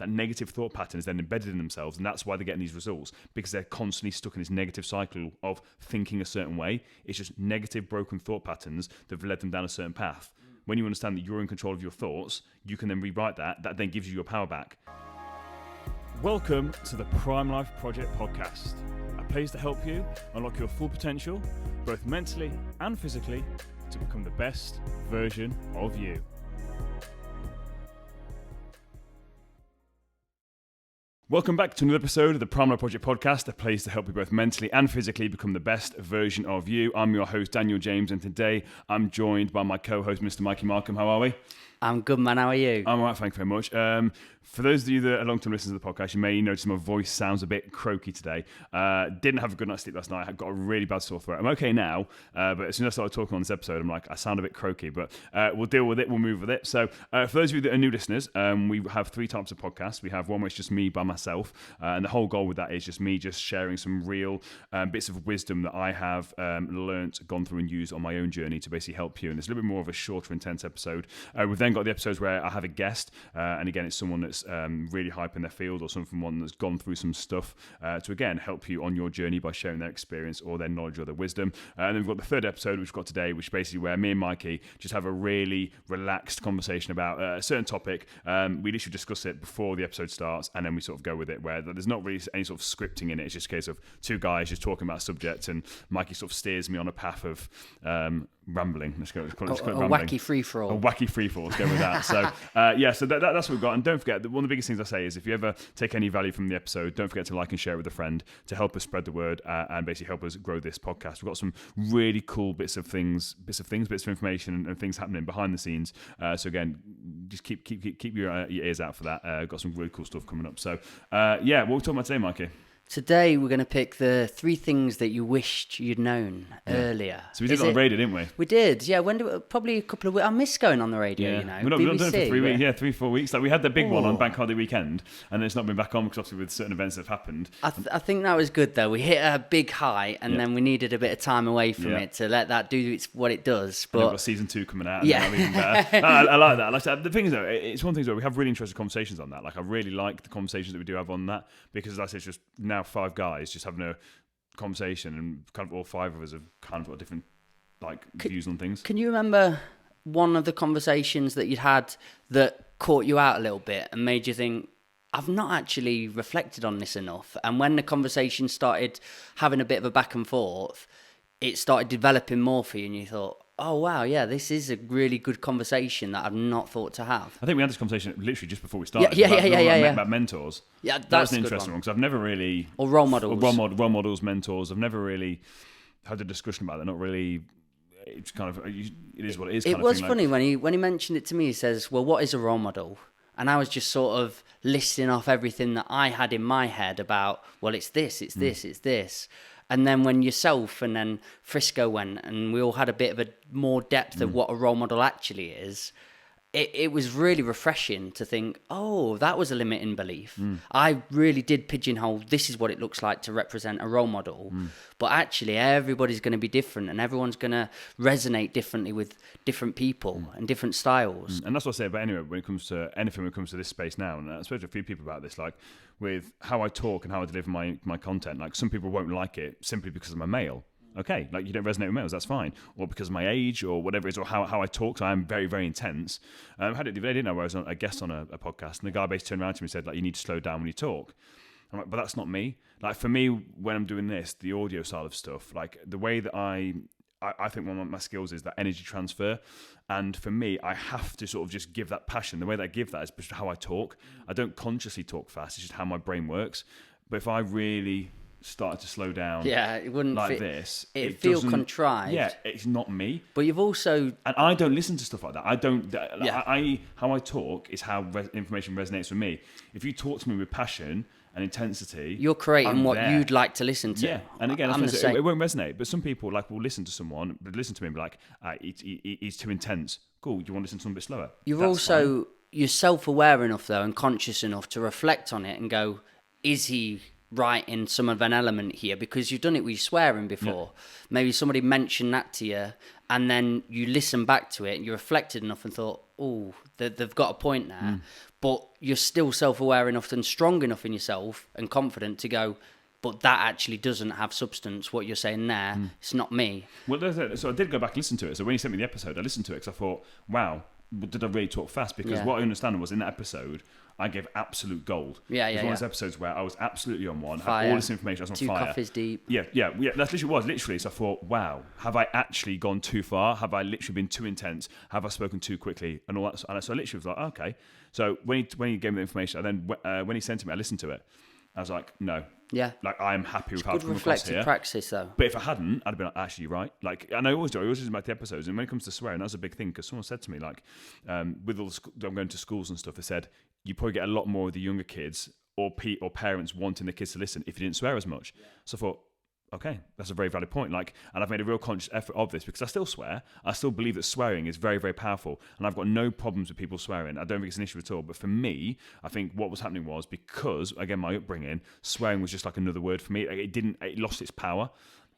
that negative thought pattern is then embedded in themselves, and that's why they're getting these results, because they're constantly stuck in this negative cycle of thinking a certain way. It's just negative, broken thought patterns that have led them down a certain path. When you understand that you're in control of your thoughts, you can then rewrite that. That then gives you your power back. Welcome to the Prime Life Project podcast, a place to help you unlock your full potential, both mentally and physically, to become the best version of you. Welcome back to another episode of the Prime Life Project podcast, a place to help you both mentally and physically become the best version of you. I'm your host, Daniel James, and today I'm joined by my co-host, Mr. Mikey Markham. How are we? I'm good, man. How are you? I'm all right, thank you very much. For those of you that are long-term listeners to the podcast, you may notice my voice sounds a bit croaky today. Didn't have a good night's sleep last night. I got a really bad sore throat. I'm okay now, but as soon as I started talking on this episode, I'm like, I sound a bit croaky, but we'll deal with it. We'll move with it. So for those of you that are new listeners, we have three types of podcasts. We have one where it's just me by myself, and the whole goal with that is just me just sharing some real bits of wisdom that I have learnt, gone through and used on my own journey to basically help you. And it's a little bit more of a shorter, intense episode. We've then got the episodes where I have a guest, and again, it's someone that's really hype in their field or someone that's gone through some stuff to, again, help you on your journey by sharing their experience or their knowledge or their wisdom. And then we've got the third episode, which we've got today, which is basically where me and Mikey just have a really relaxed conversation about a certain topic. We literally discuss it before the episode starts, and then we sort of go with it, where there's not really any sort of scripting in it. It's just a case of two guys just talking about a subject, and Mikey sort of steers me on a path of rambling. Let's call it rambling. Wacky free-for-all. A wacky free-for-all, let's go with that. So so that's what we've got. And don't forget, one of the biggest things I say is if you ever take any value from the episode, don't forget to like and share with a friend to help us spread the word and basically help us grow this podcast. We've got some really cool bits of information and things happening behind the scenes. So again, just keep your ears out for that. Got some really cool stuff coming up. So what are we talking about today, Mikey? Today we're going to pick the 3 things that you wished you'd known earlier. So we did it on the radio, didn't we? We did, yeah. Probably a couple of weeks. I miss going on the radio, you know. We've not done it for 3 weeks. Yeah, 3-4 weeks. Like we had the big one on Bank Holiday weekend, and then it's not been back on because obviously with certain events that have happened. I think that was good though. We hit a big high, and then we needed a bit of time away from it to let that do what it does. But we've got season 2 coming out. And even better. I like that. The thing is though, it's one thing where we have really interesting conversations on that. Like I really like the conversations that we do have on that because, as I said, it's just now 5 guys just having a conversation, and kind of all 5 of us have kind of got different views on things. Can you remember one of the conversations that you'd had that caught you out a little bit and made you think, I've not actually reflected on this enough? And when the conversation started having a bit of a back and forth, it started developing more for you, and you thought, oh wow, yeah, this is a really good conversation that I've not thought to have. I think we had this conversation literally just before we started. About mentors. Yeah, that was an interesting one because I've never really role models, role models, mentors. I've never really had a discussion about that. Not really. It's kind of it is what it is. It was funny when he mentioned it to me. He says, "Well, what is a role model?" And I was just sort of listing off everything that I had in my head about. Well, it's this, it's this, it's this. And then when yourself and then Frisco went, and we all had a bit of a more depth of what a role model actually is, it was really refreshing to think, oh, that was a limiting belief. I really did pigeonhole, this is what it looks like to represent a role model. But actually, everybody's going to be different, and everyone's going to resonate differently with different people and different styles. And that's what I say about anyway, when it comes to anything, when it comes to this space now, and I spoke to a few people about this, like with how I talk and how I deliver my content. Like some people won't like it simply because I'm a male. Okay, like you don't resonate with males, that's fine. Or because of my age or whatever it is, or how I talk, so I am very, very intense. I had it the other day, didn't I, where I was a guest on a podcast, and the guy basically turned around to me and said, like, you need to slow down when you talk. I'm like, but that's not me. Like for me, when I'm doing this, the audio side of stuff, like the way that I think one of my skills is that energy transfer. And for me, I have to sort of just give that passion. The way that I give that is just how I talk. I don't consciously talk fast, it's just how my brain works. But if I really started to slow down, it wouldn't like this. It feels contrived. Yeah, it's not me. But you've also, and I don't listen to stuff like that. I don't. How I talk is how information resonates with me. If you talk to me with passion and intensity, you're creating what you'd like to listen to. Yeah, and again, it won't resonate. But some people will listen to someone, but listen to me and be like, he's too intense. Cool. Do you want to listen to something a bit slower? You're self-aware enough though, and conscious enough to reflect on it and go, is he right in some of an element here? Because you've done it with swearing before. Yeah. Maybe somebody mentioned that to you, and then you listen back to it and you reflected enough and thought, oh, they've got a point there. but you're still self-aware enough and strong enough in yourself and confident to go, but that actually doesn't have substance. What you're saying there, it's not me. Well, so I did go back and listen to it. So when you sent me the episode, I listened to it because I thought, wow, did I really talk fast? Because what I understand was in that episode, I gave absolute gold. Yeah. It was one of those episodes where I was absolutely on one, Fire. had all this information, I was on 2 fire. coffees deep. Yeah, that's literally what it was, literally. So I thought, wow, have I actually gone too far? Have I literally been too intense? Have I spoken too quickly? And all that. And so I literally was like, okay. So when he gave me the information, I then when he sent it me, I listened to it. I was like, no. Yeah. Like, I'm happy with how I've Good come across reflective here. practice, though. But if I hadn't, I'd have been like, actually, you're right. Like, and I always do. I always listen back to the episodes. And when it comes to swearing, that's a big thing. Because someone said to me, like, with all I'm going to schools and stuff, they said, you probably get a lot more of the younger kids or parents wanting the kids to listen if you didn't swear as much. So I thought, okay, that's a very valid point. Like, and I've made a real conscious effort of this because I still swear. I still believe that swearing is very, very powerful. And I've got no problems with people swearing. I don't think it's an issue at all. But for me, I think what was happening was because, again, my upbringing, swearing was just like another word for me. It lost its power.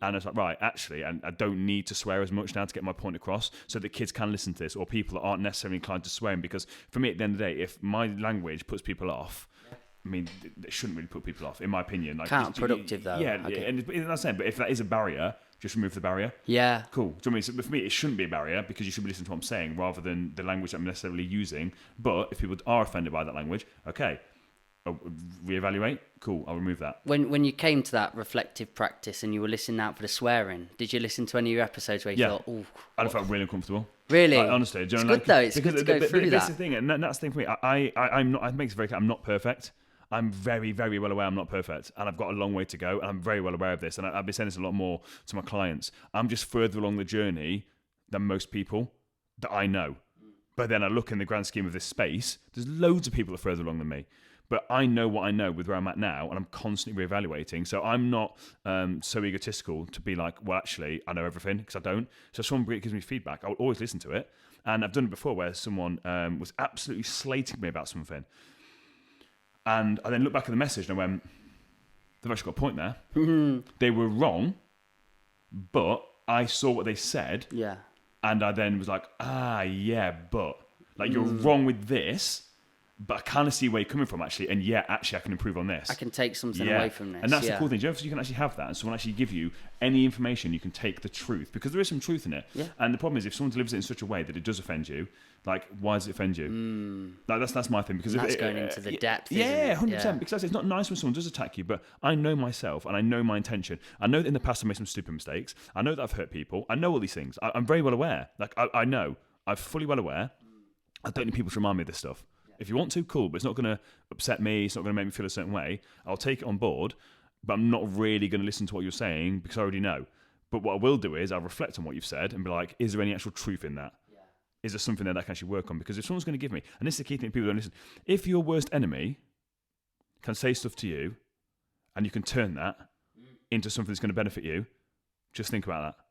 And I was like, right, actually, and I don't need to swear as much now to get my point across so that kids can listen to this or people that aren't necessarily inclined to swearing. Because for me, at the end of the day, if my language puts people off, I mean, it shouldn't really put people off, in my opinion. Like, Counterproductive, though. Yeah, Okay. and that's saying. But if that is a barrier, just remove the barrier. Yeah. Cool. Do you know what I mean? So for me, it shouldn't be a barrier because you should be listening to what I'm saying rather than the language that I'm necessarily using. But if people are offended by that language, okay, reevaluate. Cool, I'll remove that. When you came to that reflective practice and you were listening out for the swearing, did you listen to any of your episodes where you thought, oh, I felt really uncomfortable. Really? Like, honestly, do you know, it's good though. It's good to go through that. That's the thing, and that's the thing for me. I'm not. I make it very clear. I'm not perfect. I'm very, very well aware I'm not perfect, and I've got a long way to go, and I'm very well aware of this. And I've been saying this a lot more to my clients. I'm just further along the journey than most people that I know. But then I look in the grand scheme of this space. There's loads of people that are further along than me. But I know what I know with where I'm at now, and I'm constantly reevaluating. So I'm not so egotistical to be like, well, actually, I know everything, because I don't. So if someone gives me feedback, I'll always listen to it. And I've done it before where someone was absolutely slating me about something. And I then looked back at the message and I went, they've actually got a point there. They were wrong, but I saw what they said. Yeah. And I then was like, yeah, but. Like, you're wrong with this. But I kind of see where you're coming from, actually. And yeah, actually, I can improve on this. I can take something away from this. And that's the cool thing. Do you know if you can actually have that and someone actually give you any information, you can take the truth. Because there is some truth in it. Yeah. And the problem is, if someone delivers it in such a way that it does offend you, like, why does it offend you? Like, that's my thing. Because that's going into the depth, yeah, isn't it? 100%. Because it's not nice when someone does attack you, but I know myself and I know my intention. I know that in the past I made some stupid mistakes. I know that I've hurt people. I know all these things. I'm very well aware. Like, I know. I'm fully well aware. I don't need people to remind me of this stuff. If you want to, cool, but it's not going to upset me. It's not going to make me feel a certain way. I'll take it on board, but I'm not really going to listen to what you're saying because I already know. But what I will do is I'll reflect on what you've said and be like, is there any actual truth in that? Yeah. Is there something that I can actually work on? Because if someone's going to give me, and this is the key thing people don't listen, if your worst enemy can say stuff to you and you can turn that into something that's going to benefit you, just think about that.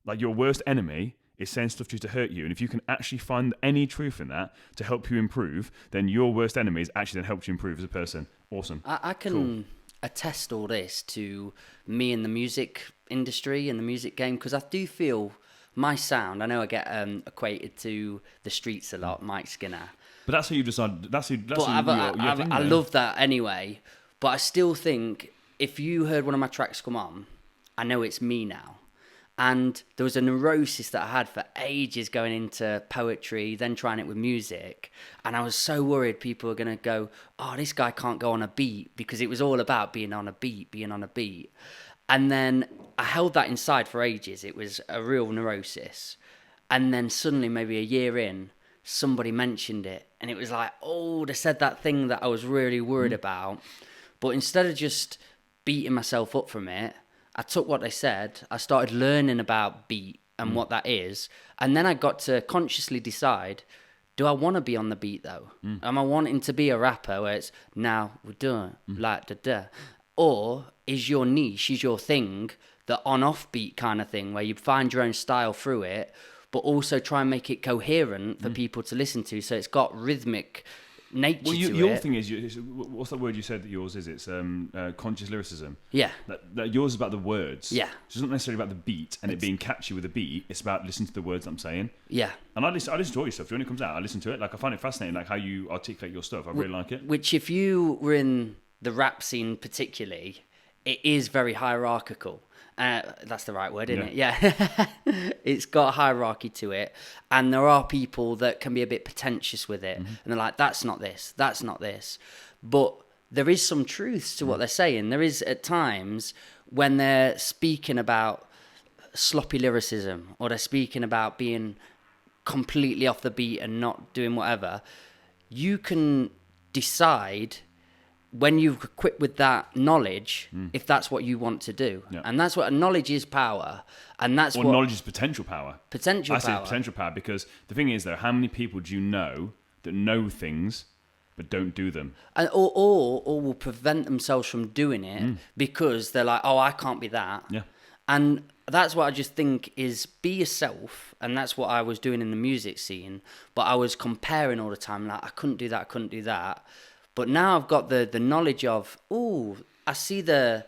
Like, your worst enemy is saying stuff to you to hurt you. And if you can actually find any truth in that to help you improve, then your worst enemy is actually then helped you improve as a person. Awesome. I can attest all this to me in the music industry and the music game, because I do feel my sound, I know I get equated to the streets a lot, Mike Skinner. But that's who you decided. I love that anyway. But I still think if you heard one of my tracks come on, I know it's me now. And there was a neurosis that I had for ages going into poetry, then trying it with music. And I was so worried people were going to go, oh, this guy can't go on a beat, because it was all about being on a beat. And then I held that inside for ages. It was a real neurosis. And then suddenly, maybe a year in, somebody mentioned it. And it was like, oh, they said that thing that I was really worried about. But instead of just beating myself up from it, I took what they said, I started learning about beat and what that is, and then I got to consciously decide, do I want to be on the beat though? Am I wanting to be a rapper where it's, now we're doing like da-da? Or is your niche, is your thing, the on-off beat kind of thing, where you find your own style through it, but also try and make it coherent for people to listen to, so it's got rhythmic nature Well, to your it. thing is, what's that word you said that yours is? It's conscious lyricism. Yeah. That yours is about the words. Yeah. It's not necessarily about the beat and it being catchy with a beat. It's about listening to the words I'm saying. Yeah. And I listen to all your stuff. When it comes out, I listen to it. Like, I find it fascinating, like how you articulate your stuff. I really like it. Which, if you were in the rap scene particularly, it is very hierarchical. That's the right word, isn't it? Yeah. It's got hierarchy to it. And there are people that can be a bit pretentious with it. And they're like, that's not this, that's not this. But there is some truths to what they're saying. There is at times when they're speaking about sloppy lyricism, or they're speaking about being completely off the beat and not doing whatever, you can decide when you're equipped with that knowledge, if that's what you want to do. Yeah. And that's what knowledge is, power. And that's what knowledge is potential power. Potential I power. say potential power because the thing is, though, how many people do you know that know things but don't do them? And, or will prevent themselves from doing it because they're like, oh, I can't be that. Yeah. And that's what I just think is be yourself. And that's what I was doing in the music scene. But I was comparing all the time. Like, I couldn't do that, I couldn't do that. But now I've got the knowledge of, I see the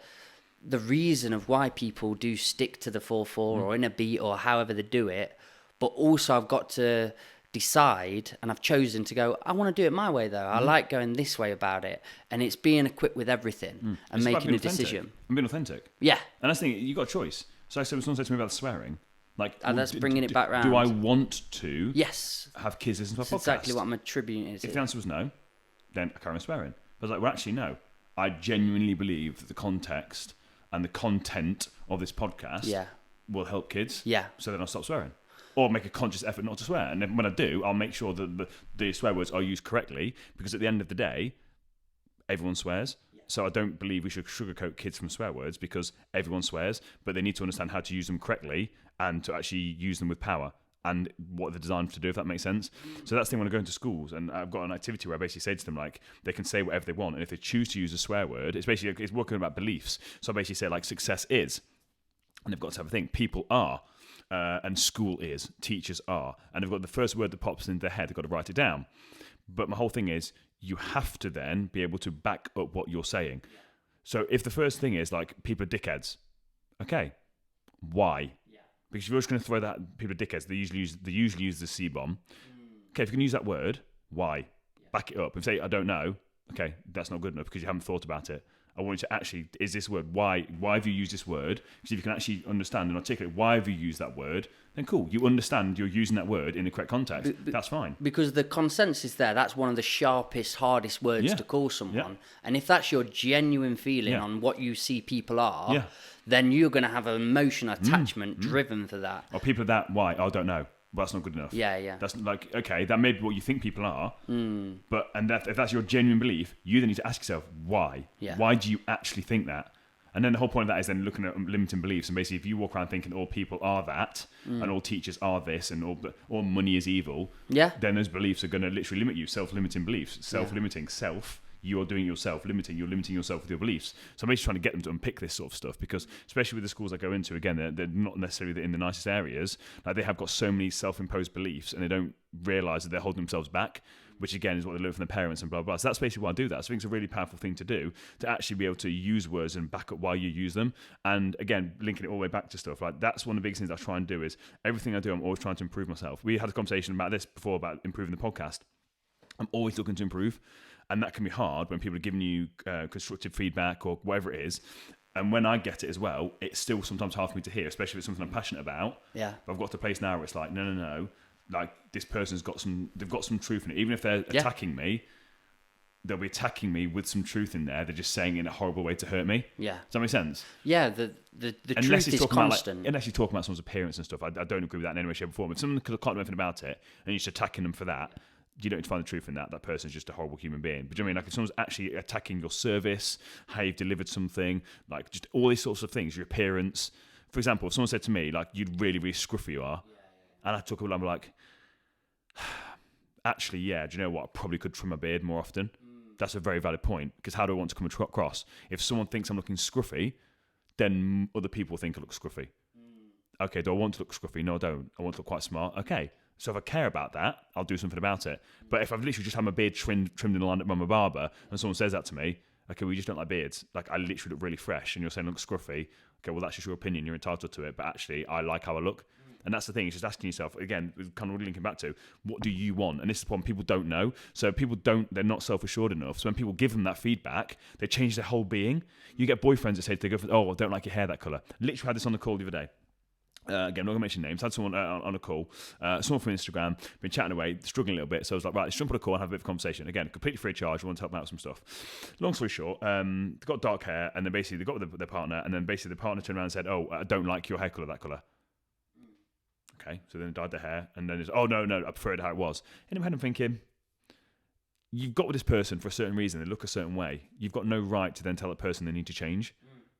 reason of why people do stick to the 4/4 or in a beat or however they do it. But also I've got to decide, and I've chosen to go, I want to do it my way though. I like going this way about it. And it's being equipped with everything and It's about making being a decision. I'm being authentic. Yeah. And that's the thing, you got a choice. So someone said to me about swearing. Like, That's bringing it back round. Do I want to Yes. have kids listen to a That's podcast? exactly what I'm attributing it to. If the answer was no, then I carry on swearing. But I was like, well, actually, no. I genuinely believe that the context and the content of this podcast will help kids. Yeah. So then I'll stop swearing. Or make a conscious effort not to swear. And then when I do, I'll make sure that the swear words are used correctly, because at the end of the day, everyone swears. So I don't believe we should sugarcoat kids from swear words, because everyone swears, but they need to understand how to use them correctly and to actually use them with power and what they're designed to do, if that makes sense. So that's the thing when I go into schools, and I've got an activity where I basically say to them, like, they can say whatever they want, and if they choose to use a swear word, it's working about beliefs. So I basically say, like, success is, and they've got to have a think, people are, and school is, teachers are, and they've got the first word that pops into their head, they've got to write it down. But my whole thing is, you have to then be able to back up what you're saying. So if the first thing is, like, people are dickheads, okay, why? Because if you're just going to throw that, people are dickheads, they usually use the C-bomb. Okay, if you can use that word, why? Back it up and say, I don't know. Okay, that's not good enough because you haven't thought about it. I want you to actually, is this word, why have you used this word? Because if you can actually understand and articulate why have you used that word, then cool, you understand you're using that word in the correct context. That's fine. Because the consensus there, that's one of the sharpest, hardest words to call someone. And if that's your genuine feeling on what you see people are, then you're going to have an emotional attachment driven for that. Or people that, why? Oh, I don't know. Well, that's not good enough. Yeah. That's like, okay, that may be what you think people are, but if that's your genuine belief, you then need to ask yourself, why? Yeah. Why do you actually think that? And then the whole point of that is then looking at limiting beliefs. And basically, if you walk around thinking all people are that, and all teachers are this, and all money is evil, then those beliefs are going to literally limit you. Self-limiting beliefs. Self-limiting. You're doing yourself limiting. You're limiting yourself with your beliefs. So I'm basically trying to get them to unpick this sort of stuff, because especially with the schools I go into, again, they're not necessarily in the nicest areas. Like, they have got so many self-imposed beliefs, and they don't realise that they're holding themselves back, which again is what they learn from their parents and blah, blah, blah. So that's basically why I do that. So I think it's a really powerful thing to do, to actually be able to use words and back up why you use them. And again, linking it all the way back to stuff, like, that's one of the biggest things I try and do. Is everything I do, I'm always trying to improve myself. We had a conversation about this before, about improving the podcast. I'm always looking to improve. And that can be hard when people are giving you constructive feedback or whatever it is. And when I get it as well, it's still sometimes hard for me to hear, especially if it's something I'm passionate about. Yeah. But I've got to a place now where it's like, no. Like, this person's they've got some truth in it. Even if they're attacking me, they'll be attacking me with some truth in there. They're just saying it in a horrible way to hurt me. Yeah. Does that make sense? Yeah, the truth is constant. Unless you talk about someone's appearance and stuff, I don't agree with that in any way, shape or form. If someone can't do anything about it and you're just attacking them for that, you don't need to find the truth in that. That person's just a horrible human being. But do you know what I mean? Like, if someone's actually attacking your service, how you've delivered something, like just all these sorts of things, your appearance. For example, if someone said to me, like, you really, really scruffy you are, and I took a look, I'm like, actually, yeah, do you know what? I probably could trim my beard more often. That's a very valid point, because how do I want to come across? If someone thinks I'm looking scruffy, then other people think I look scruffy. Okay, do I want to look scruffy? No, I don't. I want to look quite smart. Okay, So if I care about that, I'll do something about it. But if I've literally just had my beard trimmed in the line at my barber, and someone says that to me, okay, well, you just don't like beards. Like, I literally look really fresh, and you're saying I look scruffy. Okay, well, that's just your opinion. You're entitled to it. But actually, I like how I look. And that's the thing. It's just asking yourself, again, kind of linking back to, what do you want? And this is the problem. People don't know. So they're not self-assured enough. So when people give them that feedback, they change their whole being. You get boyfriends that say to their girlfriend, oh, I don't like your hair that colour. Literally had this on the call the other day. Again, I'm not going to mention names. Had someone on a call, someone from Instagram, been chatting away, struggling a little bit. So I was like, right, let's jump on a call and have a bit of a conversation. Again, completely free of charge. I want to help them out with some stuff. Long story short, they've got dark hair, and then basically they got with their partner, and then basically the partner turned around and said, oh, I don't like your hair colour, that colour. Okay, so then they dyed their hair, and then it's, oh, no, I prefer it how it was. In my head, I'm thinking, you've got with this person for a certain reason, they look a certain way. You've got no right to then tell that person they need to change.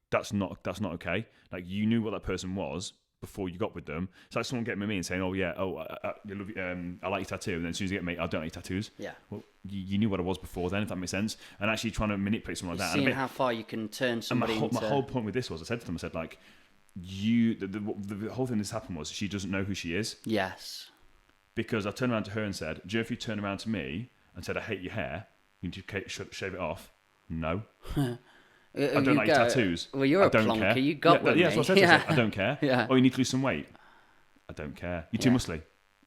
That's not okay. Like, you knew what that person was before you got with them. It's like someone getting with me and saying, oh, yeah, I like your tattoo, and then as soon as you get me, I don't like your tattoos. Yeah. Well, you knew what I was before then, if that makes sense. And actually trying to manipulate someone like that. Seeing how far you can turn somebody into... My whole point with this was, I said to them, I said, like, the whole thing that's happened was she doesn't know who she is. Yes. Because I turned around to her and said, do you know if you turn around to me and said, I hate your hair, you need to shave it off? No. I don't like your tattoos. Well, you're a plonker. Care. You got with me. Yeah, that's what I said. I don't care. Yeah. Oh, you need to lose some weight. I don't care. You're too muscly.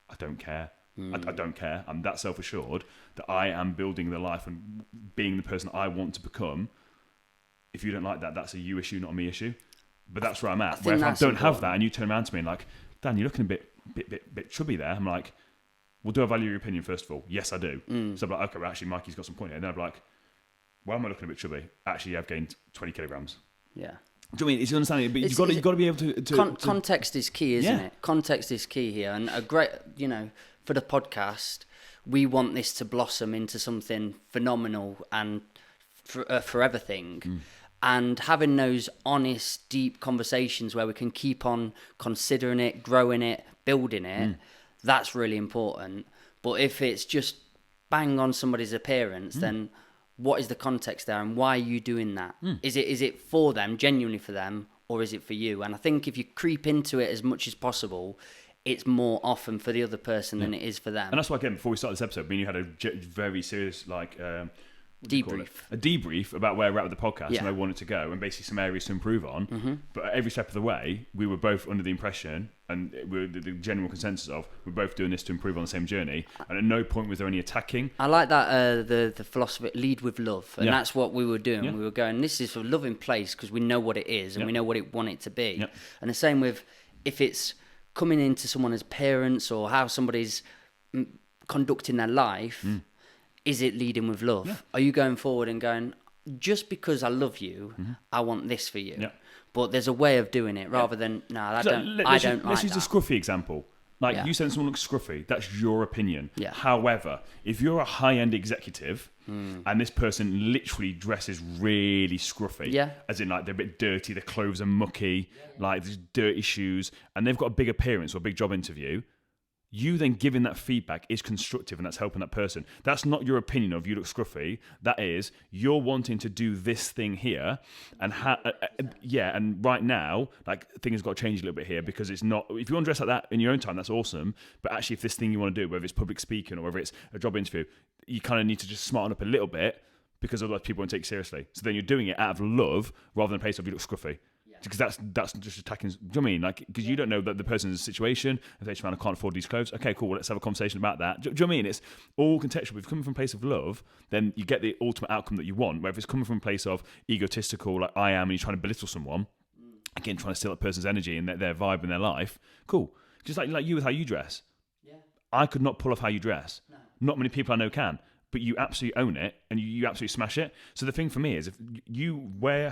I don't care. I don't care. I'm that self-assured that I am building the life and being the person I want to become. If you don't like that, that's a you issue, not a me issue. But that's where I'm at. Where if I don't have that and you turn around to me and like, Dan, you're looking a bit chubby there. I'm like, well, do I value your opinion first of all? Yes, I do. So I'm like, okay, well, actually, Mikey's got some point here. And then I'm like, why am I looking a bit chubby? Actually, I've gained 20 kilograms. Yeah. Do you mean it's understanding? But you've got to be able to context is key, isn't it? Context is key here, and a great, for the podcast, we want this to blossom into something phenomenal and forever thing. And having those honest, deep conversations where we can keep on considering it, growing it, building it, that's really important. But if it's just bang on somebody's appearance, then what is the context there and why are you doing that? Is it for them, genuinely for them, or is it for you? And I think if you creep into it as much as possible, it's more often for the other person than it is for them. And that's why, again, before we started this episode, me and you had a very serious, a debrief about where we're at with the podcast and where we want it to go, and basically some areas to improve on. But at every step of the way, we were both under the impression, and the general consensus of, we're both doing this to improve on the same journey. And at no point was there any attacking. I like that the philosophy, lead with love, and that's what we were doing. We were going, this is a loving place because we know what it is and we know what it want it to be. And the same with if it's coming into someone as parents or how somebody's conducting their life. Is it leading with love? Are you going forward and going, just because I love you, I want this for you? But there's a way of doing it rather than, no, I don't like that. Let's use a scruffy example. Like, you said someone looks scruffy. That's your opinion. However, if you're a high-end executive and this person literally dresses really scruffy, as in like they're a bit dirty, their clothes are mucky, like there's dirty shoes, and they've got a big appearance or a big job interview, you then giving that feedback is constructive and that's helping that person. That's not your opinion of you look scruffy. That is, you're wanting to do this thing here. And and right now, like, things have got to change a little bit here, because it's not, if you want to dress like that in your own time, that's awesome. But actually, if this thing you want to do, whether it's public speaking or whether it's a job interview, you kind of need to just smarten up a little bit, because otherwise people won't take you seriously. So then you're doing it out of love rather than a place of you look scruffy. Because that's just attacking. Do you know what I mean? Like, because you don't know that the person's situation. If they I can't afford these clothes. Okay, cool. Well, let's have a conversation about that. Do you know what I mean? It's all contextual. If you're coming from a place of love, then you get the ultimate outcome that you want. Where if it's coming from a place of egotistical, like I am, and you're trying to belittle someone, again, trying to steal that person's energy and their vibe and their life. Cool. Just like you with how you dress. I could not pull off how you dress. No. Not many people I know can. But you absolutely own it and you absolutely smash it. So the thing for me is, if you wear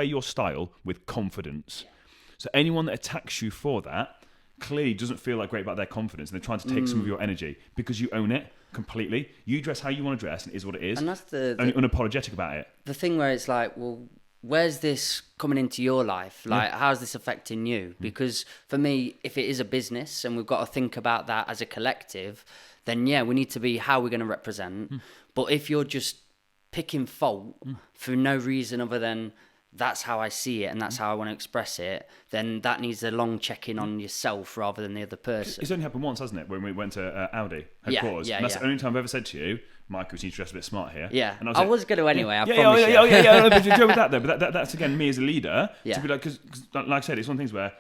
your style with confidence. So anyone that attacks you for that clearly doesn't feel like great about their confidence, and they're trying to take some of your energy because you own it completely. You dress how you want to dress, and it is what it is. And that's the unapologetic about it. The thing where it's like, well, where's this coming into your life? Like, how's this affecting you? Because for me, if it is a business and we've got to think about that as a collective, then we need to be how we're going to represent. But if you're just picking fault for no reason other than that's how I see it and that's how I want to express it, then that needs a long check-in on yourself rather than the other person. It's only happened once, hasn't it, when we went to Audi headquarters? Yeah, and that's the only time I've ever said to you, Mike, we need to dress a bit smart here. Yeah, and I was going to anyway, I promise you. Yeah, but you deal with that though. But that's, again, me as a leader, Yeah. to be like, because like I said, it's one of the things where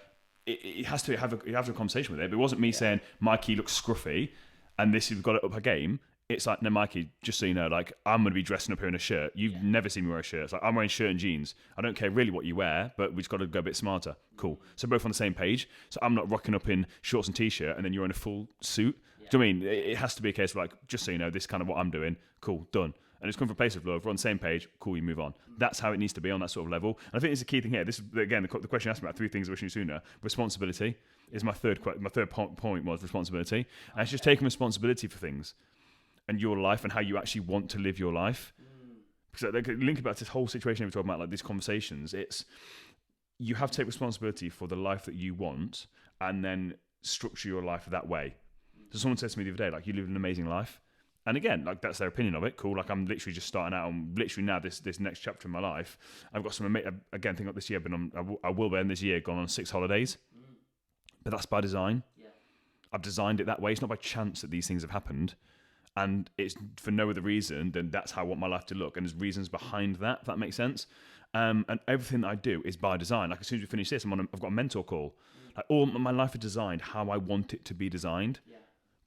it has to have you have to have a conversation with it. But it wasn't me saying, Mikey looks scruffy, and we've got to up her game. It's like, no, Mikey, just so you know, like, I'm going to be dressing up here in a shirt. You've never seen me wear a shirt. It's like, I'm wearing shirt and jeans. I don't care really what you wear, but we've just got to go a bit smarter. Cool. So both on the same page. So I'm not rocking up in shorts and t-shirt and then you're in a full suit. Do you know what I mean? It has to be a case of like, just so you know, this is kind of what I'm doing. Cool, done. And it's come from a place of love. We're on the same page. Cool, you move on. That's how it needs to be on that sort of level. And I think it's a key thing here. This is, again, the question asked me about 3 things I wish you knew sooner. Responsibility is my third point was responsibility. And it's just taking responsibility for things and your life and how you actually want to live your life. Because like, link about this whole situation we're talking about, like these conversations, it's you have to take responsibility for the life that you want and then structure your life that way. So someone said to me the other day, like, you live an amazing life. And again, like, that's their opinion of it. Cool. Like, I'm literally just starting out on literally now this next chapter in my life. I've got some, again, think like this year, I will be in this year gone on 6 holidays. But that's by design. Yeah. I've designed it that way. It's not by chance that these things have happened. And it's for no other reason than that's how I want my life to look. And there's reasons behind that, if that makes sense. And everything that I do is by design. Like, as soon as we finish this, I've got a mentor call. Like, all my life is designed how I want it to be designed. Yeah.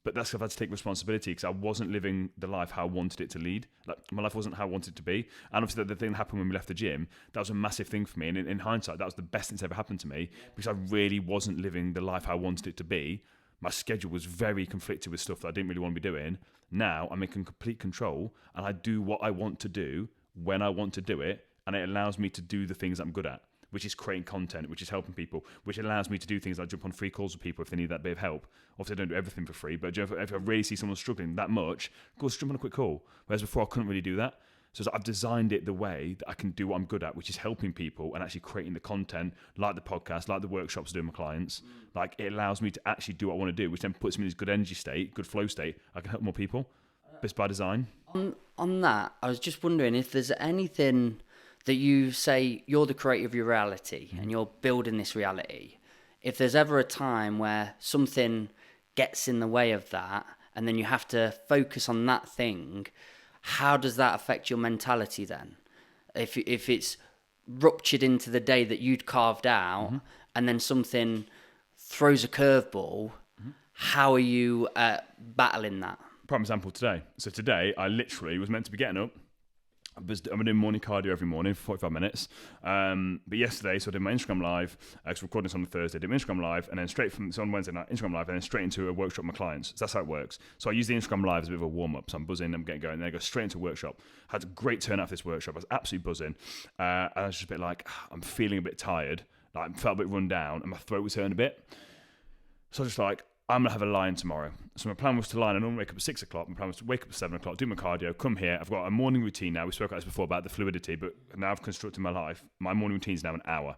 But that's I've had to take responsibility because I wasn't living the life how I wanted it to lead. Like, my life wasn't how I wanted it to be. And obviously the thing that happened when we left the gym, that was a massive thing for me. And in hindsight, that was the best thing that's ever happened to me because I really wasn't living the life how I wanted it to be. My schedule was very conflicted with stuff that I didn't really want to be doing. Now I'm in complete control and I do what I want to do when I want to do it. And it allows me to do the things I'm good at, which is creating content, which is helping people, which allows me to do things like jump on free calls with people if they need that bit of help. Obviously, I don't do everything for free, but if I really see someone struggling that much, go jump on a quick call. Whereas before, I couldn't really do that. So I've designed it the way that I can do what I'm good at, which is helping people and actually creating the content, like the podcast, like the workshops I do with my clients. Like, it allows me to actually do what I want to do, which then puts me in this good energy state, good flow state. I can help more people. But it's by design. On that, I was just wondering if there's anything that you say you're the creator of your reality and you're building this reality. If there's ever a time where something gets in the way of that and then you have to focus on that thing, how does that affect your mentality then? If it's ruptured into the day that you'd carved out and then something throws a curveball, how are you battling that? Prime example today. So today, I literally was meant to be getting up. I'm doing morning cardio every morning for 45 minutes. But yesterday, so I did my Instagram live. I was recording this on the Thursday. I did my Instagram live, and then on Wednesday night, Instagram live, and then straight into a workshop with my clients. So that's how it works. So I use the Instagram live as a bit of a warm up. So I'm buzzing, I'm getting going, and then I go straight into a workshop. Had a great turnout for this workshop. I was absolutely buzzing. And I was just a bit like, I'm feeling a bit tired. Like, I felt a bit run down, and my throat was hurting a bit. So I was just like, I'm going to have a line tomorrow. So my plan was to line. I normally wake up at 6 o'clock. My plan was to wake up at 7 o'clock, do my cardio, come here. I've got a morning routine now. We spoke about this before about the fluidity, but now I've constructed my life. My morning routine is now an hour.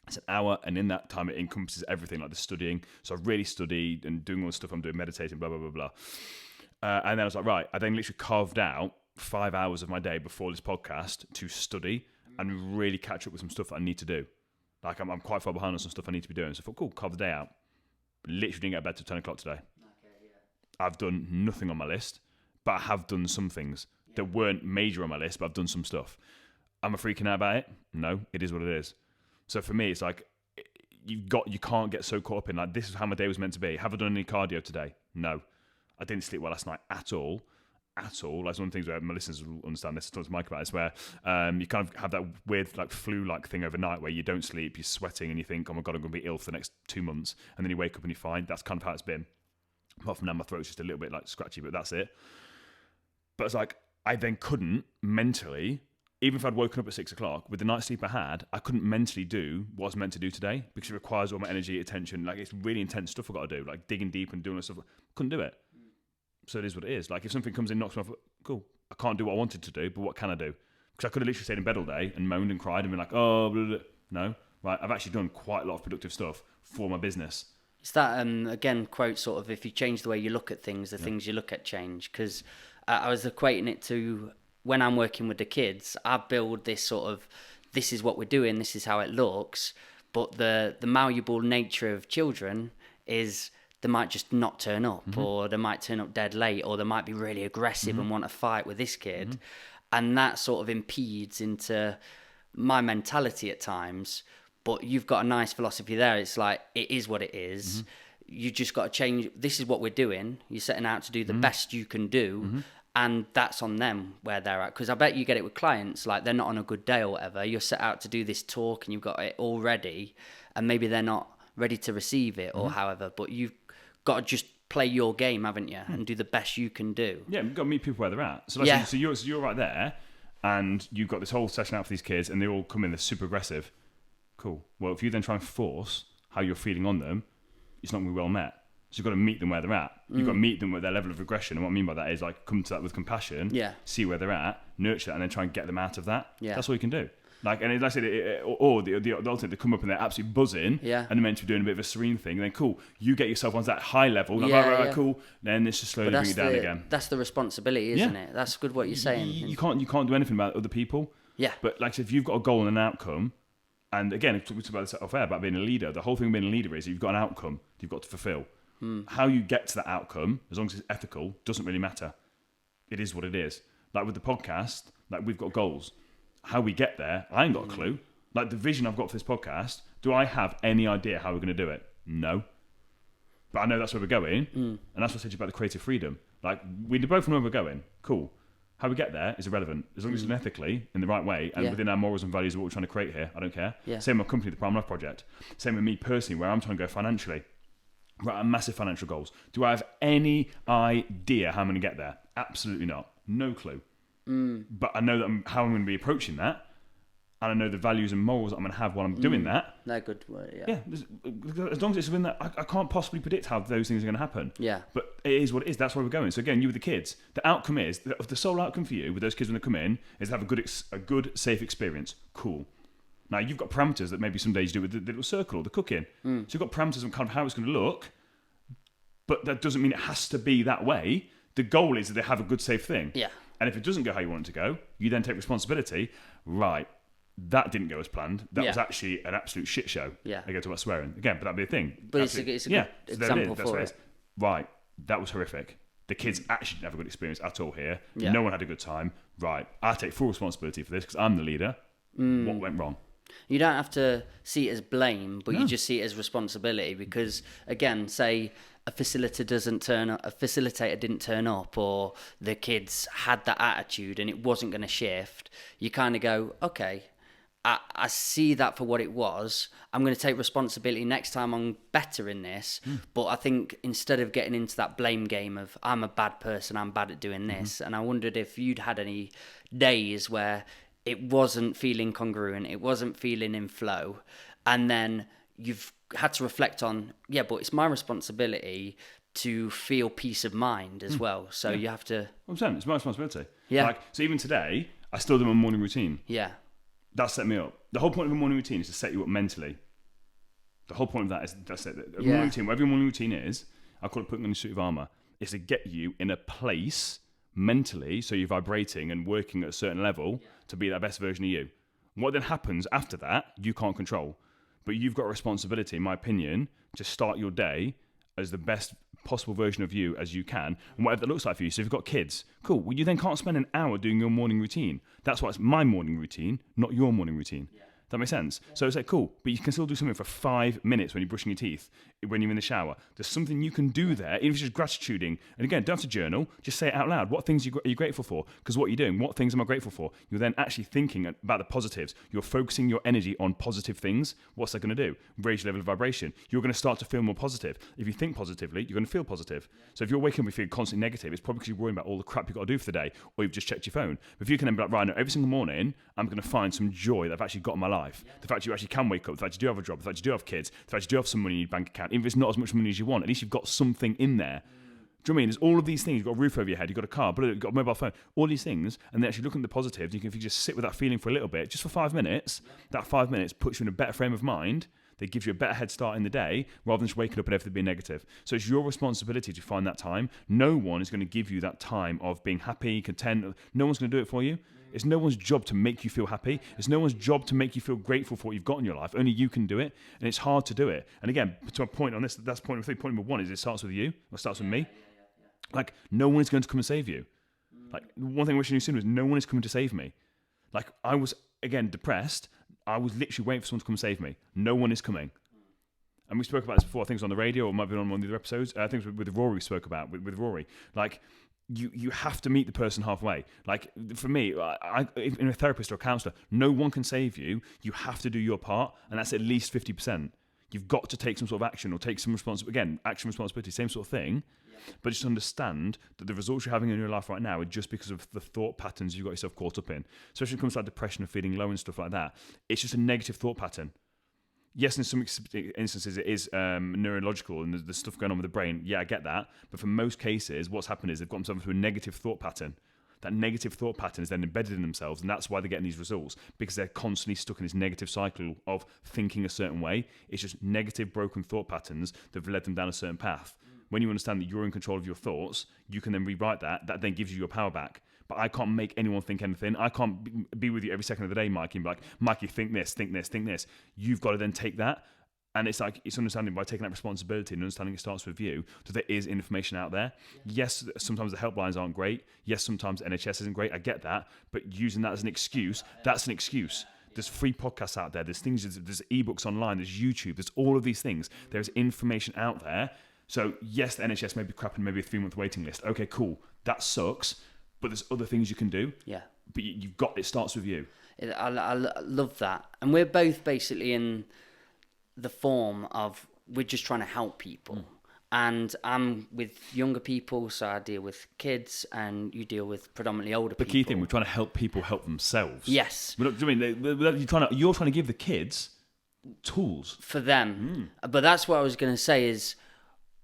It's an hour, and in that time, it encompasses everything, like the studying. So I've really studied and doing all the stuff I'm doing, meditating, blah, blah, blah, blah. And then I was like, right, I then literally carved out 5 hours of my day before this podcast to study and really catch up with some stuff that I need to do. Like, I'm quite far behind on some stuff I need to be doing. So I thought, cool, carve the day out. Literally didn't get out of bed till 10 o'clock today. Okay, yeah. I've done nothing on my list, but I have done some things that weren't major on my list, but I've done some stuff. Am I freaking out about it? No, it is what it is. So for me, it's like, you can't get so caught up in like, this is how my day was meant to be. Have I done any cardio today? No. I didn't sleep well last night at all. That's one of the things where my listeners will understand this. I talked to Mike about this, where you kind of have that weird like flu-like thing overnight where you don't sleep, you're sweating, and you think, oh my God, I'm going to be ill for the next 2 months. And then you wake up and you're fine. That's kind of how it's been. Apart from now, my throat's just a little bit like scratchy, but that's it. But it's like, I then couldn't mentally, even if I'd woken up at 6 o'clock, with the night's sleep I had, I couldn't mentally do what I was meant to do today because it requires all my energy, attention. Like, it's really intense stuff I've got to do, like digging deep and doing all stuff. Couldn't do it. So it is what it is. Like, if something comes in, knocks me off, cool. I can't do what I wanted to do, but what can I do? Because I could have literally stayed in bed all day and moaned and cried and been like, oh, blah, blah, blah. No. Right, I've actually done quite a lot of productive stuff for my business. It's that, again, quote sort of, if you change the way you look at things, the things you look at change. Because I was equating it to when I'm working with the kids, I build this sort of this is what we're doing, this is how it looks. But the malleable nature of children is they might just not turn up, or they might turn up dead late, or they might be really aggressive and want to fight with this kid. And that sort of impedes into my mentality at times. But you've got a nice philosophy there. It's like, it is what it is. You just got to change. This is what we're doing. You're setting out to do the best you can do. And that's on them where they're at. Because I bet you get it with clients, like they're not on a good day or whatever. You're set out to do this talk and you've got it all ready, and maybe they're not ready to receive it or however, but you've got to just play your game, haven't you? And do the best you can do. Yeah, you've got to meet people where they're at. So, like, so you're right there, and you've got this whole session out for these kids, and they all come in, they're super aggressive. Cool. Well, if you then try and force how you're feeling on them, it's not going to be well met. So you've got to meet them where they're at. You've got to meet them with their level of aggression. And what I mean by that is, like, come to that with compassion, see where they're at, nurture that, and then try and get them out of that. Yeah. That's all you can do. Like, and like I said, or the ultimate, they come up and they're absolutely buzzing, and they're meant to be doing a bit of a serene thing. And then, cool, you get yourself onto that high level. Like, right, cool. Then it's just slowly bring it down again. That's the responsibility, isn't it? That's good what you're saying. You can't do anything about other people. Yeah. But like, if you've got a goal and an outcome, and again, we talked about this off air about being a leader. The whole thing of being a leader is you've got an outcome you've got to fulfill. How you get to that outcome, as long as it's ethical, doesn't really matter. It is what it is. Like with the podcast, like we've got goals. How we get there, I ain't got a clue. Like the vision I've got for this podcast, do I have any idea how we're going to do it? No. But I know that's where we're going, and that's what I said to you about the creative freedom. Like, we both know where we're going. Cool. How we get there is irrelevant. As long as it's done ethically, in the right way, and within our morals and values of what we're trying to create here, I don't care. Yeah. Same with my company, the Prime Life Project. Same with me personally, where I'm trying to go financially. Right, I have massive financial goals. Do I have any idea how I'm going to get there? Absolutely not. No clue. But I know that how I'm going to be approaching that, and I know the values and morals that I'm going to have while I'm doing that. They're good. Yeah. Yeah, as long as it's within that, I can't possibly predict how those things are going to happen. Yeah. But it is what it is. That's where we're going. So again, you with the kids, the outcome is, the sole outcome for you with those kids when they come in is to have a good, safe experience. Cool. Now, you've got parameters that maybe some days you do with the little circle or the cooking. So you've got parameters of kind of how it's going to look, but that doesn't mean it has to be that way. The goal is that they have a good, safe thing. Yeah. And if it doesn't go how you want it to go, you then take responsibility. Right, that didn't go as planned. That was actually an absolute shit show. Yeah. Again, talk about swearing. Again, but that'd be a thing. But it's a good example for it. Right, that was horrific. The kids actually didn't have a good experience at all here. Yeah. No one had a good time. Right, I take full responsibility for this because I'm the leader. What went wrong? You don't have to see it as blame, but you just see it as responsibility because, again, say a facilitator didn't turn up, or the kids had that attitude and it wasn't going to shift. You kind of go, okay, I see that for what it was. I'm going to take responsibility next time. I'm better in this. But I think instead of getting into that blame game of I'm a bad person, I'm bad at doing this, and I wondered if you'd had any days where it wasn't feeling congruent, it wasn't feeling in flow, and then you've had to reflect on, but it's my responsibility to feel peace of mind as well. So you have to... I'm saying, it's my responsibility. Yeah. Like, so even today, I still do my morning routine. Yeah. That set me up. The whole point of a morning routine is to set you up mentally. The whole point of that is, that's it. A morning routine, whatever your morning routine is, I call it putting on a suit of armour, is to get you in a place mentally, so you're vibrating and working at a certain level to be that best version of you. What then happens after that, you can't control. But you've got a responsibility, in my opinion, to start your day as the best possible version of you as you can, and whatever that looks like for you. So if you've got kids, cool. Well, you then can't spend an hour doing your morning routine. That's why it's my morning routine, not your morning routine. That makes sense? Yeah. So it's like, cool, but you can still do something for 5 minutes when you're brushing your teeth, when you're in the shower. There's something you can do there, even if it's just gratituding. And again, don't have to journal, just say it out loud. What things are you grateful for? Because what you're doing, what things am I grateful for? You're then actually thinking about the positives. You're focusing your energy on positive things. What's that going to do? Raise your level of vibration. You're going to start to feel more positive. If you think positively, you're going to feel positive. So if you're waking up and feeling constantly negative, it's probably because you're worrying about all the crap you've got to do for the day, or you've just checked your phone. But if you can then be like, right, no, every single morning, I'm going to find some joy that I've actually got in my life. The fact you actually can wake up, the fact you do have a job, the fact you do have kids, the fact you do have some money in your bank account, even if it's not as much money as you want, at least you've got something in there. Do you know what I mean? There's all of these things. You've got a roof over your head, you've got a car, but you've got a mobile phone, all these things, and then actually looking at the positives, if you just sit with that feeling for a little bit, just for 5 minutes, that 5 minutes puts you in a better frame of mind. That gives you a better head start in the day rather than just waking up and everything being negative. So it's your responsibility to find that time. No one is going to give you that time of being happy, content. No one's going to do it for you. It's no one's job to make you feel happy. It's no one's job to make you feel grateful for what you've got in your life. Only you can do it, and it's hard to do it. And again, to a point on this, that's point number 3. Point number 1 is it starts with you, or starts with me. Like, no one is going to come and save you. Like, one thing I wish I knew sooner is no one is coming to save me. Like, I was, again, depressed. I was literally waiting for someone to come and save me. No one is coming. And we spoke about this before. I think it was on the radio, or it might have been on one of the other episodes. I think it was with Rory we spoke about, with Rory. Like, you have to meet the person halfway. Like, for me, in a therapist or a counsellor, no one can save you. You have to do your part, and that's at least 50%. You've got to take some sort of action or take some responsibility. Again, action, responsibility, same sort of thing. But just understand that the results you're having in your life right now are just because of the thought patterns you've got yourself caught up in. Especially when it comes to like depression and feeling low and stuff like that. It's just a negative thought pattern. Yes, in some instances it is neurological and there's stuff going on with the brain. Yeah, I get that. But for most cases, what's happened is they've got themselves into a negative thought pattern. That negative thought pattern is then embedded in themselves, and that's why they're getting these results, because they're constantly stuck in this negative cycle of thinking a certain way. It's just negative, broken thought patterns that have led them down a certain path. When you understand that you're in control of your thoughts, you can then rewrite that. That then gives you your power back. But I can't make anyone think anything. I can't be with you every second of the day, Mikey, and be like, Mikey, think this, think this, think this. You've got to then take that. And it's like, it's understanding by taking that responsibility and understanding it starts with you, that there is information out there. Yeah. Yes, sometimes the helplines aren't great. Yes, sometimes NHS isn't great. I get that. But using that as an excuse, that's an excuse. There's free podcasts out there. There's things, there's ebooks online. There's YouTube. There's all of these things. There's information out there. So yes, the NHS may be crap and maybe a 3-month waiting list. Okay, cool. That sucks. But there's other things you can do. Yeah. But you've got, it starts with you. I love that. And we're both basically in the form of, we're just trying to help people. And I'm with younger people, so I deal with kids, and you deal with predominantly older people. The key thing, we're trying to help people help themselves. Yes. But, I mean, you're trying to give the kids tools. For them. But that's what I was going to say is,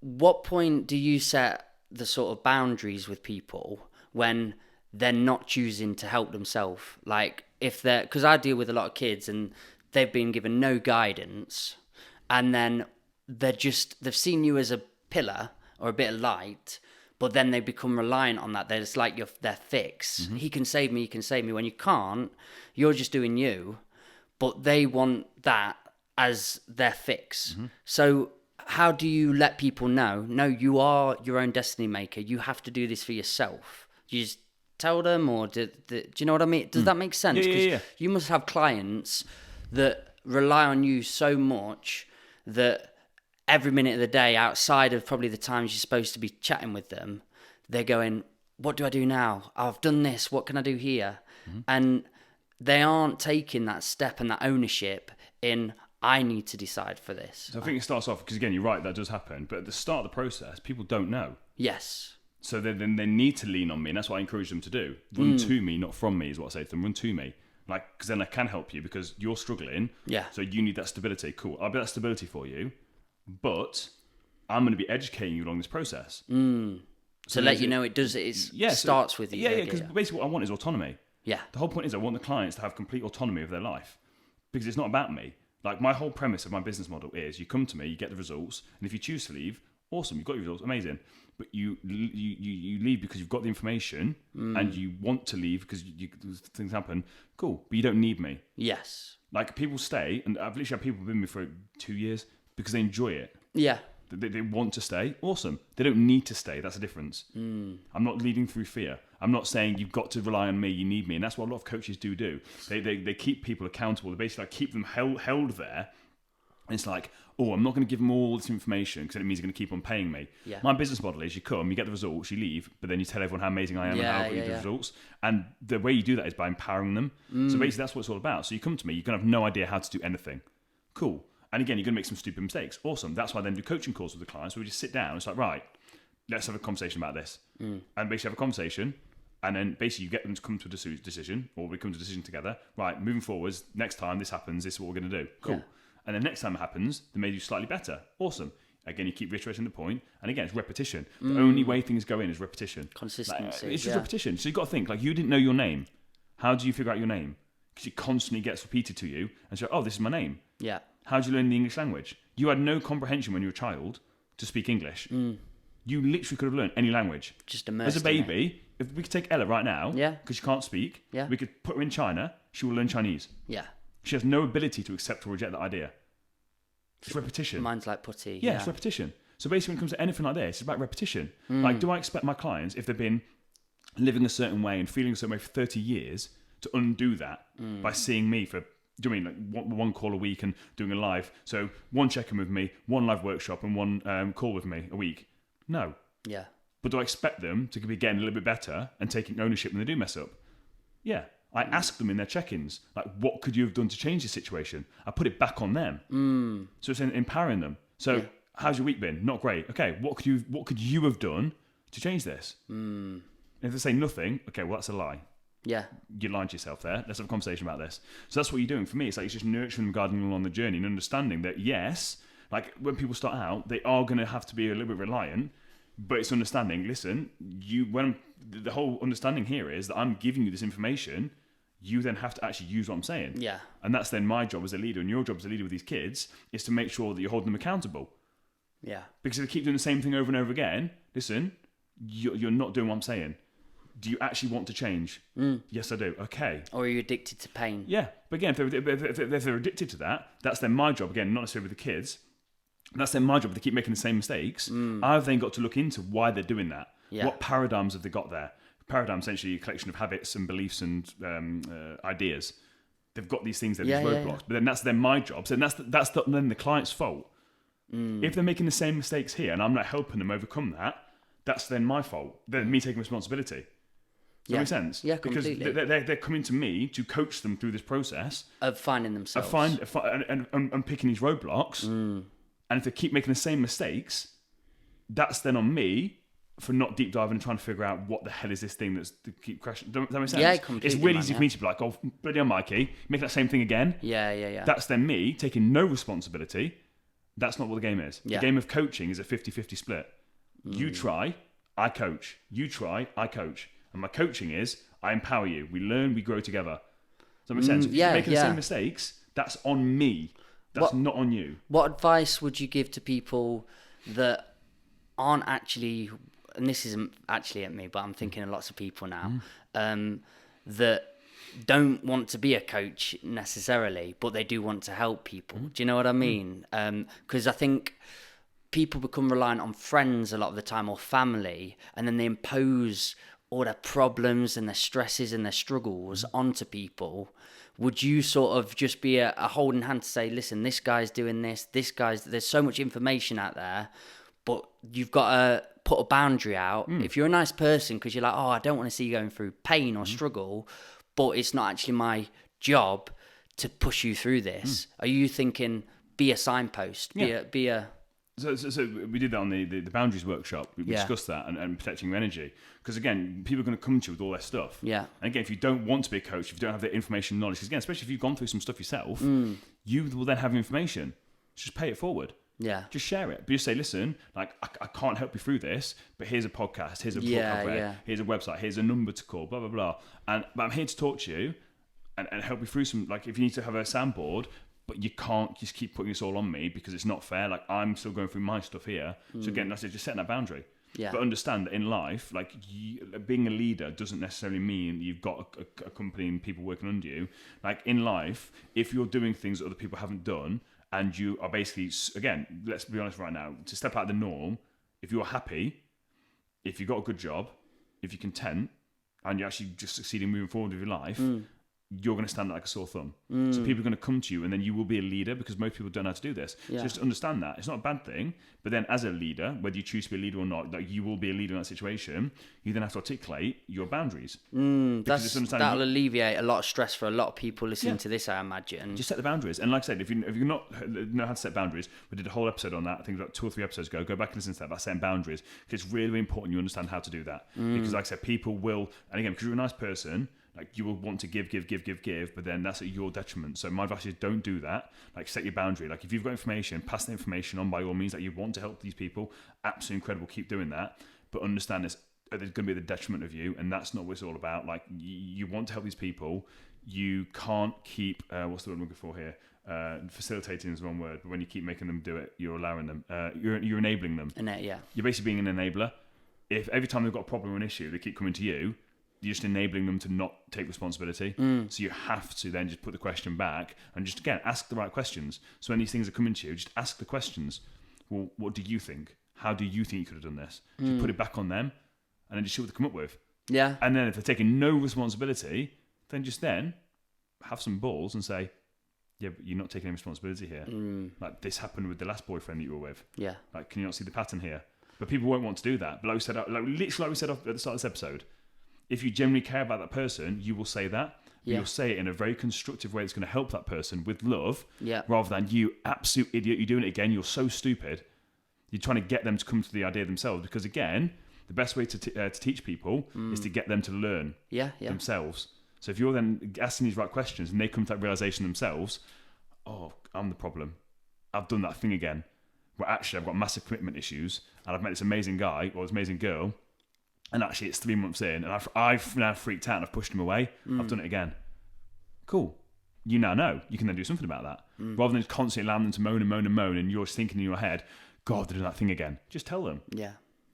what point do you set the sort of boundaries with people when they're not choosing to help themselves? Like, if they're, because I deal with a lot of kids and they've been given no guidance, and then they've seen you as a pillar or a bit of light, but then they become reliant on that. It's like their fix. He can save me, he can save me. When you can't, you're just doing you, but they want that as their fix. So how do you let people know, no, you are your own destiny maker. You have to do this for yourself. You just tell them, or do you know what I mean? Does that make sense? Yeah. You must have clients that rely on you so much that every minute of the day, outside of probably the times you're supposed to be chatting with them, they're going, what do I do now? I've done this. What can I do here? And they aren't taking that step and that ownership in, I need to decide for this. So I think it starts off, because again, you're right, that does happen. But at the start of the process, people don't know. Yes. So then they need to lean on me, and that's what I encourage them to do. Run to me, not from me, is what I say to them. Run to me. Like, because then I can help you, because you're struggling. Yeah. So you need that stability. Cool. I'll be that stability for you, but I'm going to be educating you along this process. So let you know it starts with you. Yeah, because basically what I want is autonomy. Yeah. The whole point is I want the clients to have complete autonomy of their life, because it's not about me. Like, my whole premise of my business model is you come to me, you get the results, and if you choose to leave, awesome, you've got your results, amazing. But you leave because you've got the information and you want to leave because things happen. Cool, but you don't need me. Yes. Like, people stay, and I've literally had people with me for 2 years because they enjoy it. Yeah. They want to stay. Awesome. They don't need to stay. That's the difference. I'm not leading through fear. I'm not saying you've got to rely on me, you need me. And that's what a lot of coaches do. They keep people accountable. They basically like keep them held there. And it's like, oh, I'm not going to give them all this information because it means you're going to keep on paying me. Yeah. My business model is you come, you get the results, you leave, but then you tell everyone how amazing I am and how good you do the results. And the way you do that is by empowering them. So basically that's what it's all about. So you come to me, you're going to have no idea how to do anything. Cool. And again, you're going to make some stupid mistakes. Awesome. That's why I then do coaching calls with the clients where we just sit down. It's like, right, let's have a conversation about this. And basically have a conversation. And then basically you get them to come to a decision, or we come to a decision together. Right, moving forwards, next time this happens, this is what we're going to do. Cool. Yeah. And then next time it happens, they may do slightly better. Awesome. Again, you keep reiterating the point. And again, it's repetition. The only way things go in is repetition. Consistency. Like, it's just repetition. So you've got to think, like, you didn't know your name. How do you figure out your name? Because it constantly gets repeated to you. And so, oh, this is my name. Yeah. How did you learn the English language? You had no comprehension when you were a child to speak English. You literally could have learned any language. Just immersed. As a baby, if we could take Ella right now, Yeah. because she can't speak, Yeah. we could put her in China, she will learn Chinese. Yeah. She has no ability to accept or reject that idea. It's repetition. Mine's like putty. Yeah, it's repetition. So basically, when it comes to anything like this, it's about repetition. Like, do I expect my clients, if they've been living a certain way and feeling a certain way for 30 years, to undo that by seeing me for, do you mean like one call a week and doing a live? So one check-in with me, one live workshop, and one call with me a week? No. Yeah. But do I expect them to be getting a little bit better and taking ownership when they do mess up? Yeah. I ask them in their check-ins, like, what could you have done to change the situation? I put it back on them. So it's empowering them. So how's your week been? Not great. Okay, what could you have done to change this? And if they say nothing, okay, well, that's a lie. Yeah. You're lying to yourself there. Let's have a conversation about this. So that's what you're doing. For me, it's like it's just nurturing them, guiding them along the journey and understanding that, yes, like when people start out, they are going to have to be a little bit reliant, but it's understanding, listen, the whole understanding here is that I'm giving you this information, you then have to actually use what I'm saying. Yeah. And that's then my job as a leader, and your job as a leader with these kids is to make sure that you're holding them accountable. Yeah. Because if they keep doing the same thing over and over again, listen, you're not doing what I'm saying. Do you actually want to change? Yes, I do. Okay. Or are you addicted to pain? Yeah. But again, if they're addicted to that, that's then my job. Again, not necessarily with the kids. That's then my job. If they keep making the same mistakes, I've then got to look into why they're doing that. Yeah. What paradigms have they got there? Paradigm, essentially a collection of habits and beliefs and ideas. They've got these things, these roadblocks. But then that's then my job. So that's then the client's fault. If they're making the same mistakes here and I'm not helping them overcome that, that's then my fault. Then me taking responsibility. Does that make sense? Yeah, completely. Because they're coming to me to coach them through this process of finding themselves. And picking these roadblocks. And if they keep making the same mistakes, that's then on me for not deep diving and trying to figure out what the hell is this thing that's to keep crashing. Does that make sense? Yeah, completely. It's really easy for me to be like, oh, bloody hell, Mikey, making that same thing again. Yeah. That's then me taking no responsibility. That's not what the game is. Yeah. The game of coaching is a 50-50 split. You try, I coach. You try, I coach. And my coaching is, I empower you. We learn, we grow together. Does that make sense? If you're making the same mistakes, that's on me. That's not on you. What advice would you give to people that aren't actually, and this isn't actually at me, but I'm thinking of lots of people now, that don't want to be a coach necessarily, but they do want to help people. Do you know what I mean? Because I think people become reliant on friends a lot of the time or family, and then they impose all their problems and their stresses and their struggles onto people. Would you sort of just be a holding hand to say, listen, this guy's doing this, there's so much information out there, but you've got to put a boundary out. If you're a nice person, because you're like, oh, I don't want to see you going through pain or struggle, but it's not actually my job to push you through this. Are you thinking, be a signpost, be a So we did that on the boundaries workshop. We discussed that and protecting your energy. Because again, people are going to come to you with all their stuff. Yeah. And again, if you don't want to be a coach, if you don't have the information knowledge, because again, especially if you've gone through some stuff yourself, you will then have information. Just pay it forward. Yeah. Just share it. But just say, listen, like I can't help you through this, but here's a podcast, here's a book I've read, here's a website, here's a number to call, blah, blah, blah. But I'm here to talk to you and help you through some, like if you need to have a soundboard, but you can't just keep putting this all on me because it's not fair. Like I'm still going through my stuff here. So again, that's just setting that boundary. Yeah. But understand that in life, like being a leader doesn't necessarily mean that you've got a company and people working under you. Like in life, if you're doing things that other people haven't done and you are basically, again, let's be honest right now, to step out of the norm, if you're happy, if you've got a good job, if you're content and you're actually just succeeding moving forward with your life, you're going to stand out like a sore thumb. So people are going to come to you and then you will be a leader because most people don't know how to do this. Yeah. So just understand that. It's not a bad thing, but then as a leader, whether you choose to be a leader or not, like you will be a leader in that situation, you then have to articulate your boundaries. That'll alleviate a lot of stress for a lot of people listening to this, I imagine. Just set the boundaries. And like I said, if you not know how to set boundaries, we did a whole episode on that, I think about 2 or 3 episodes ago. Go back and listen to that about setting boundaries because it's really, really important you understand how to do that. Because like I said, people will, and again, because you're a nice person, like you will want to give, but then that's at your detriment. So my advice is don't do that. Like set your boundary. Like if you've got information, pass the information on by all means. Like you want to help these people, absolutely incredible. Keep doing that. But understand there's going to be the detriment of you, and that's not what it's all about. Like you want to help these people. You can't keep what's the word I'm looking for here? Facilitating is the wrong word, but when you keep making them do it, you're allowing them. You're enabling them. Yeah. You're basically being an enabler. if every time they've got a problem or an issue, they keep coming to you, you're just enabling them to not take responsibility. So you have to then just put the question back and just, again, ask the right questions. So when these things are coming to you, just ask the questions. Well, what do you think? How do you think you could have done this? Just put it back on them and then just see what they come up with. Yeah. And then if they're taking no responsibility, then have some balls and say, yeah, but you're not taking any responsibility here. Like, this happened with the last boyfriend that you were with. Yeah. Like, can you not see the pattern here? But people won't want to do that. But like we said, literally like we said at the start of this episode, if you genuinely care about that person, you will say that. But you'll say it in a very constructive way that's going to help that person with love, rather than you absolute idiot, you're doing it again, you're so stupid. You're trying to get them to come to the idea themselves. Because again, the best way to teach people is to get them to learn themselves. So if you're then asking these right questions and they come to that realization themselves, oh, I'm the problem. I've done that thing again. Well, actually, I've got massive commitment issues and I've met this amazing guy or this amazing girl, and actually it's 3 months in and I've now freaked out and I've pushed him away. I've done it again. Cool. You now know. You can then do something about that. Rather than constantly allowing them to moan and moan and moan and you're just thinking in your head, God, they're doing that thing again. Just tell them. Yeah.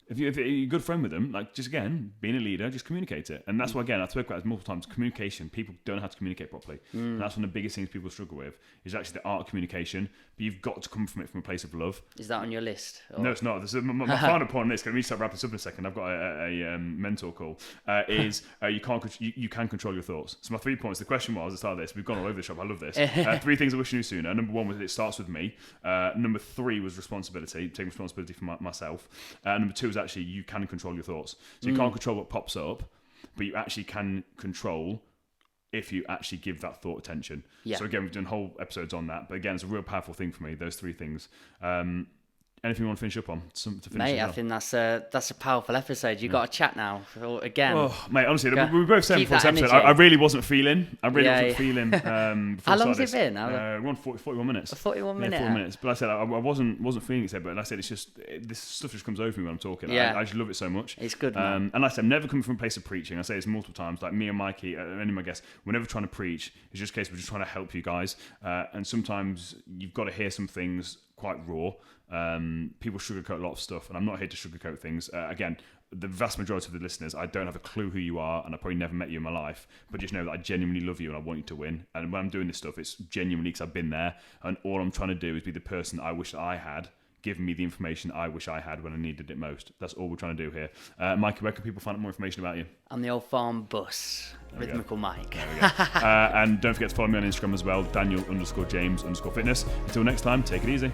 If you're a good friend with them, like, just again, being a leader, just communicate it. And that's why, again, I spoke about it multiple times, communication. People don't know how to communicate properly. And that's one of the biggest things people struggle with, is actually the art of communication. But you've got to come from it from a place of love. Is that on your list? Or? No, it's not. This is my final point on this, because we start wrapping this up in a second. I've got a mentor call. You can control your thoughts. So my 3 points, the question was, at the start of this, we've gone all over the shop, I love this. 3 things I wish I knew sooner. Number 1 was it starts with me. Number 3 was responsibility, taking responsibility for myself. Number 2 is actually you can control your thoughts. So you can't control what pops up, but you actually can control if you actually give that thought attention. So again, we've done whole episodes on that, but again, it's a real powerful thing for me, those 3 things. Anything you want to finish up on? Mate, I think that's a powerful episode. You got to chat now again. Oh, mate, honestly, we both said before this episode, I really wasn't feeling. How long's it been? We're on 41 minutes. 41 minutes. 41 minutes. But like I said, I wasn't feeling it, but like I said, it's just this stuff just comes over me when I'm talking. I just love it so much. It's good, man. And like I said, I'm never coming from a place of preaching. I say this multiple times. Like me and Mikey, any of my guests, we're never trying to preach. It's just a case we're just trying to help you guys. And sometimes you've got to hear some things quite raw. People sugarcoat a lot of stuff, and I'm not here to sugarcoat things. Again, the vast majority of the listeners, I don't have a clue who you are, and I probably never met you in my life, but just know that I genuinely love you and I want you to win. And when I'm doing this stuff, it's genuinely because I've been there, and all I'm trying to do is be the person I wish I had, giving me the information I wish I had when I needed it most. That's all we're trying to do here. Mikey, where can people find out more information about you? I'm the Old Farm Bus, Rhythmical Mike. There we go. And don't forget to follow me on Instagram as well, Daniel_James_fitness. Until next time, take it easy.